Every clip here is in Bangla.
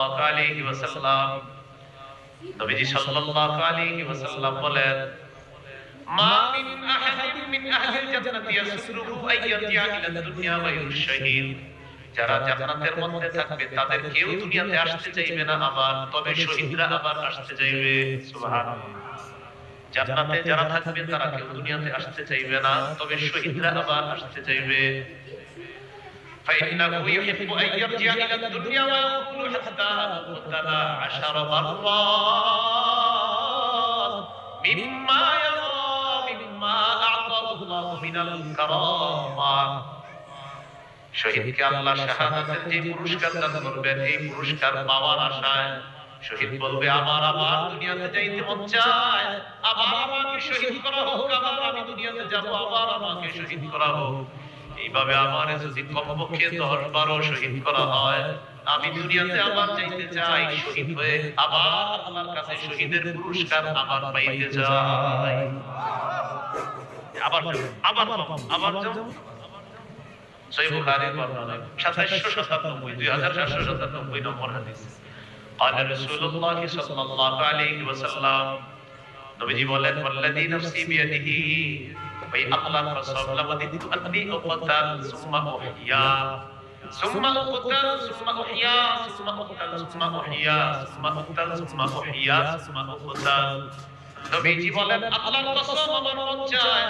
আলাইহি ওয়াসাল্লাম নবীজি সাল্লাল্লাহু আলাইহি ওয়াসাল্লাম বলেন মা মিন আহাদিন মিন আহলিল জান্নাতি ইয়াসরুহু আইয়াতিয়া ইলা দুনিয়া গায়রুশ শাহীদ। যারা জান্নাতের মধ্যে থাকবে তাদের কেউ দুনিয়াতে আসতে চাইবে না আবার, তবে শহীদরা আবার আসতে চাইবে। সুবহানাল্লাহ। জান্নাতে যারা থাকবে তারা কেউ দুনিয়াতে আসতে চাইবে না, তবে শহীদরা আবার আসতে চাইবে। فإنه يحب أن يرجع إلى الدنيا ويقول حتى أقتل 10 مرات مما يرى مما أعطاه الله من الكرامة। শহীদকে আল্লাহ শাহাদাতের যে পুরস্কার দান করবেন, এই পুরস্কার পাওয়ার আশায় শহীদ বলবে আমার আবার দুনিয়াতে যাইতে মন চায়, আবার আমাকে শহীদ করা হোক, আবার আমি দুনিয়াতে যাব, আবার আমাকে শহীদ করা হোক। এইভাবে আমার যদি কমপক্ষে 10-12 শহীদ করা হয়, আমি দুনিয়াতে আবার যাইতে চাই, শহীদ হয়ে আবার আল্লাহর কাছে শহীদের পুরস্কার আবার পাইতে চাই। আবার আবার আবার সহিহ বুখারীর বর্ণনা 2797 নম্বর হাদিস। قال رسول الله صلى الله عليه وسلم নবীজি বলেন ওয়াল্লাযী নাফসি বিয়াদিহি, ওই আল্লাহর কসম লাওয়াদিতু আন্নী উকতাল সুম্মা উহইয়া সুম্মা উকতাল সুম্মা উহইয়া সুম্মা উকতাল সুম্মা উহইয়া সুম্মা উকতাল সুম্মা উহইয়া সুম্মা উকতাল। নবীজি বলেন আল্লাহর কসম আমার মন চায়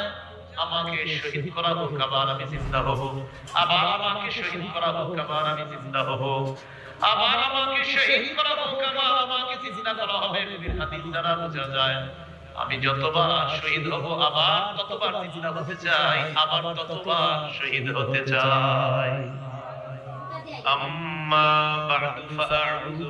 আমাকে শহীদ করা হোক, আবার আমি জিন্দা হব, আবার আমাকে শহীদ করা হোক, আবার আমি জিন্দা হব, আবার আমাকে শহীদ করা হোক, আবার আমাকে জিন্দা করা হবে। নবীর হাদিস দ্বারা বোঝা যায় আমি যতবার শহীদ হব আবার ততবার জিন্দা হতে চাই, আবার ততবার শহীদ হতে চাই। আম্মা বা'দু ফাআউযু